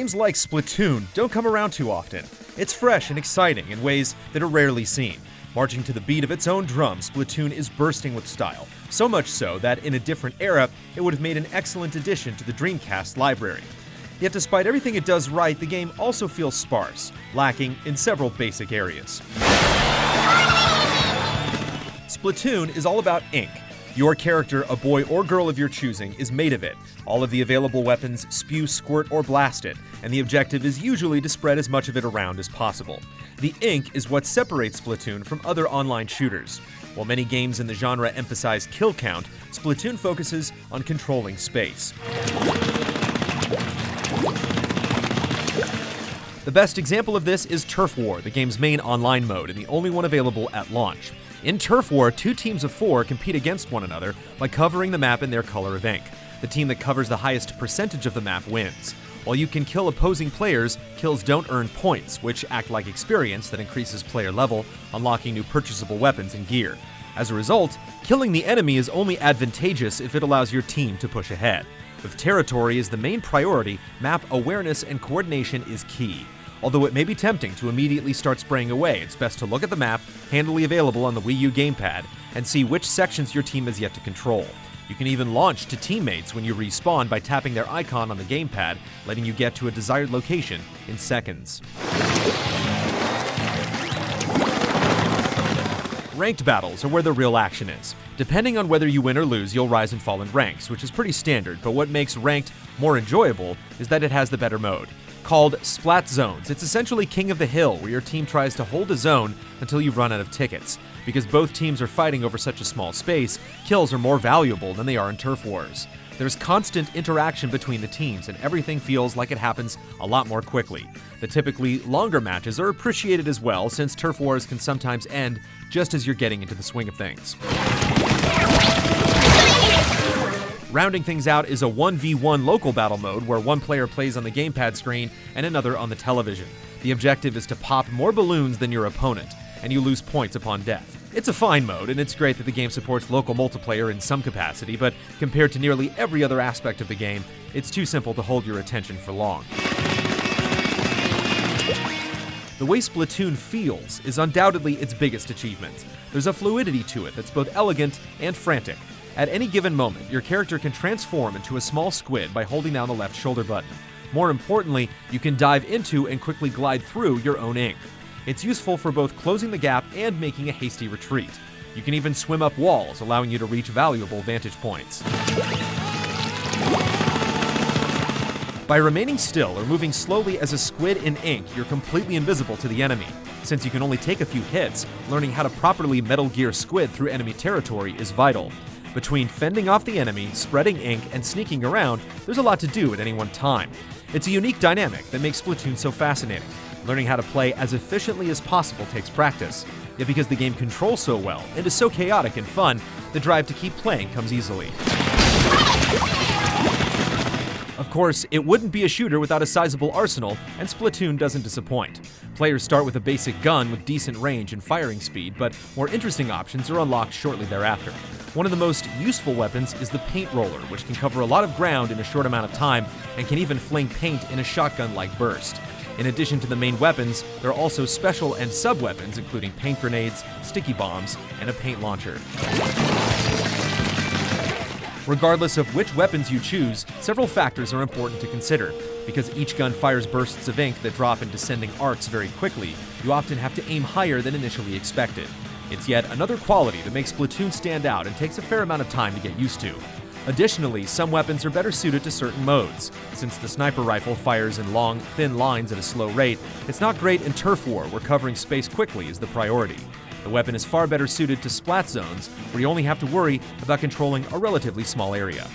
Games like Splatoon don't come around too often. It's fresh and exciting in ways that are rarely seen. Marching to the beat of its own drum, Splatoon is bursting with style. So much so that in a different era, it would have made an excellent addition to the Dreamcast library. Yet despite everything it does right, the game also feels sparse, lacking in several basic areas. Splatoon is all about ink. Your character, a boy or girl of your choosing, is made of it. All of the available weapons spew, squirt, or blast it, and the objective is usually to spread as much of it around as possible. The ink is what separates Splatoon from other online shooters. While many games in the genre emphasize kill count, Splatoon focuses on controlling space. The best example of this is Turf War, the game's main online mode, and the only one available at launch. In Turf War, 2 teams of 4 compete against one another by covering the map in their color of ink. The team that covers the highest percentage of the map wins. While you can kill opposing players, kills don't earn points, which act like experience that increases player level, unlocking new purchasable weapons and gear. As a result, killing the enemy is only advantageous if it allows your team to push ahead. With territory as the main priority, map awareness and coordination is key. Although it may be tempting to immediately start spraying away, it's best to look at the map, handily available on the Wii U gamepad, and see which sections your team has yet to control. You can even launch to teammates when you respawn by tapping their icon on the gamepad, letting you get to a desired location in seconds. Ranked battles are where the real action is. Depending on whether you win or lose, you'll rise and fall in ranks, which is pretty standard, but what makes ranked more enjoyable is that it has the better mode. Called Splat Zones, it's essentially King of the Hill, where your team tries to hold a zone until you've run out of tickets. Because both teams are fighting over such a small space, kills are more valuable than they are in Turf Wars. There's constant interaction between the teams, and everything feels like it happens a lot more quickly. The typically longer matches are appreciated as well, since Turf Wars can sometimes end just as you're getting into the swing of things. Rounding things out is a 1v1 local battle mode where one player plays on the gamepad screen and another on the television. The objective is to pop more balloons than your opponent, and you lose points upon death. It's a fine mode, and it's great that the game supports local multiplayer in some capacity, but compared to nearly every other aspect of the game, it's too simple to hold your attention for long. The way Splatoon feels is undoubtedly its biggest achievement. There's a fluidity to it that's both elegant and frantic. At any given moment, your character can transform into a small squid by holding down the left shoulder button. More importantly, you can dive into and quickly glide through your own ink. It's useful for both closing the gap and making a hasty retreat. You can even swim up walls, allowing you to reach valuable vantage points. By remaining still or moving slowly as a squid in ink, you're completely invisible to the enemy. Since you can only take a few hits, learning how to properly Metal Gear squid through enemy territory is vital. Between fending off the enemy, spreading ink, and sneaking around, there's a lot to do at any one time. It's a unique dynamic that makes Splatoon so fascinating. Learning how to play as efficiently as possible takes practice. Yet because the game controls so well and is so chaotic and fun, the drive to keep playing comes easily. Of course, it wouldn't be a shooter without a sizable arsenal, and Splatoon doesn't disappoint. Players start with a basic gun with decent range and firing speed, but more interesting options are unlocked shortly thereafter. One of the most useful weapons is the paint roller, which can cover a lot of ground in a short amount of time and can even fling paint in a shotgun-like burst. In addition to the main weapons, there are also special and sub-weapons, including paint grenades, sticky bombs, and a paint launcher. Regardless of which weapons you choose, several factors are important to consider. Because each gun fires bursts of ink that drop in descending arcs very quickly, you often have to aim higher than initially expected. It's yet another quality that makes Splatoon stand out and takes a fair amount of time to get used to. Additionally, some weapons are better suited to certain modes. Since the sniper rifle fires in long, thin lines at a slow rate, it's not great in Turf War, where covering space quickly is the priority. The weapon is far better suited to Splat Zones, where you only have to worry about controlling a relatively small area.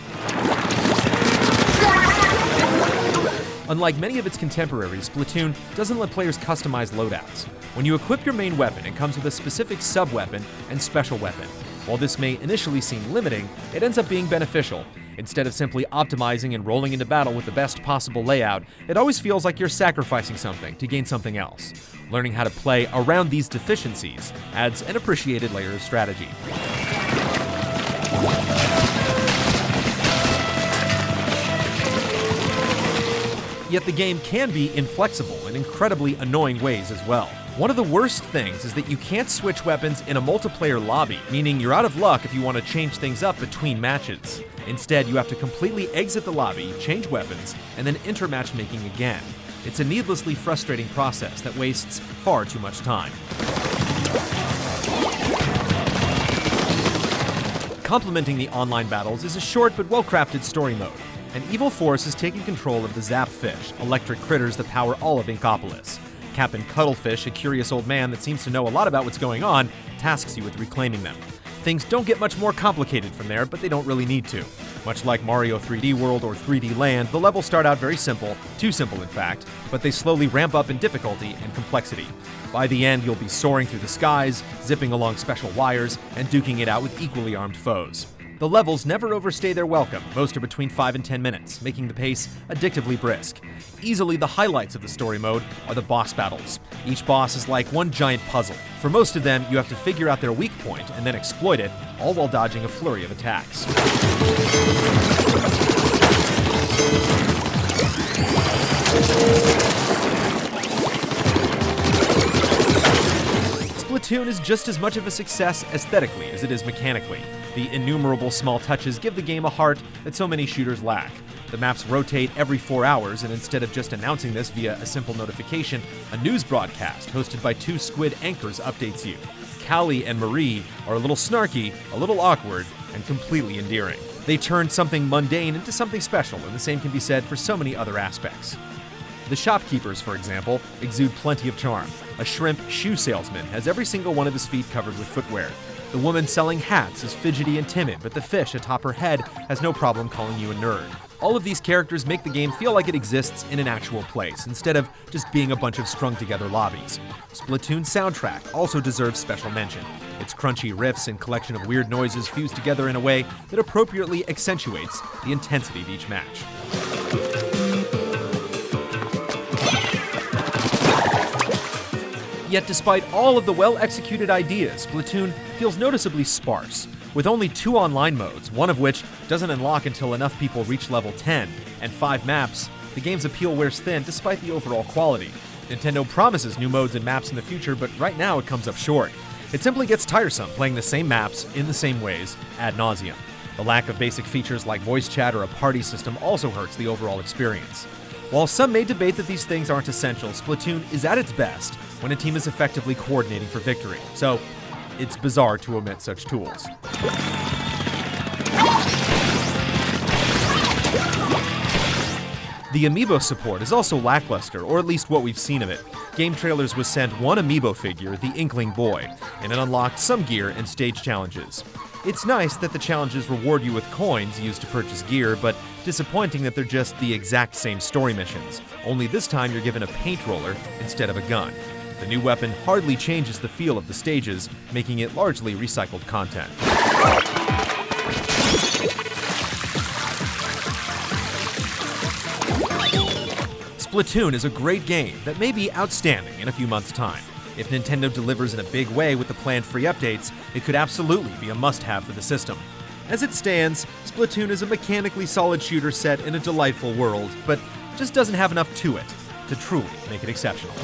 Unlike many of its contemporaries, Splatoon doesn't let players customize loadouts. When you equip your main weapon, it comes with a specific sub-weapon and special weapon. While this may initially seem limiting, it ends up being beneficial. Instead of simply optimizing and rolling into battle with the best possible layout, it always feels like you're sacrificing something to gain something else. Learning how to play around these deficiencies adds an appreciated layer of strategy. Yet the game can be inflexible in incredibly annoying ways as well. One of the worst things is that you can't switch weapons in a multiplayer lobby, meaning you're out of luck if you want to change things up between matches. Instead, you have to completely exit the lobby, change weapons, and then enter matchmaking again. It's a needlessly frustrating process that wastes far too much time. Complementing the online battles is a short but well-crafted story mode. An evil force is taking control of the Zapfish, electric critters that power all of Inkopolis. Captain Cuttlefish, a curious old man that seems to know a lot about what's going on, tasks you with reclaiming them. Things don't get much more complicated from there, but they don't really need to. Much like Mario 3D World or 3D Land, the levels start out very simple, too simple in fact, but they slowly ramp up in difficulty and complexity. By the end, you'll be soaring through the skies, zipping along special wires, and duking it out with equally armed foes. The levels never overstay their welcome, most are between 5 and 10 minutes, making the pace addictively brisk. Easily the highlights of the story mode are the boss battles. Each boss is like one giant puzzle. For most of them, you have to figure out their weak point and then exploit it, all while dodging a flurry of attacks. Splatoon is just as much of a success aesthetically as it is mechanically. The innumerable small touches give the game a heart that so many shooters lack. The maps rotate every 4 hours, and instead of just announcing this via a simple notification, a news broadcast hosted by 2 squid anchors updates you. Callie and Marie are a little snarky, a little awkward, and completely endearing. They turn something mundane into something special, and the same can be said for so many other aspects. The shopkeepers, for example, exude plenty of charm. A shrimp shoe salesman has every single one of his feet covered with footwear. The woman selling hats is fidgety and timid, but the fish atop her head has no problem calling you a nerd. All of these characters make the game feel like it exists in an actual place, instead of just being a bunch of strung-together lobbies. Splatoon's soundtrack also deserves special mention. Its crunchy riffs and collection of weird noises fused together in a way that appropriately accentuates the intensity of each match. Yet despite all of the well-executed ideas, Splatoon feels noticeably sparse. With only 2 online modes, one of which doesn't unlock until enough people reach level 10, and 5 maps, the game's appeal wears thin despite the overall quality. Nintendo promises new modes and maps in the future, but right now it comes up short. It simply gets tiresome playing the same maps in the same ways ad nauseum. The lack of basic features like voice chat or a party system also hurts the overall experience. While some may debate that these things aren't essential, Splatoon is at its best when a team is effectively coordinating for victory, so it's bizarre to omit such tools. The amiibo support is also lackluster, or at least what we've seen of it. GameTrailers was sent one amiibo figure, the Inkling Boy, and it unlocked some gear and stage challenges. It's nice that the challenges reward you with coins used to purchase gear, but disappointing that they're just the exact same story missions, only this time you're given a paint roller instead of a gun. The new weapon hardly changes the feel of the stages, making it largely recycled content. Splatoon is a great game that may be outstanding in a few months' time. If Nintendo delivers in a big way with the planned free updates, it could absolutely be a must-have for the system. As it stands, Splatoon is a mechanically solid shooter set in a delightful world, but just doesn't have enough to it to truly make it exceptional.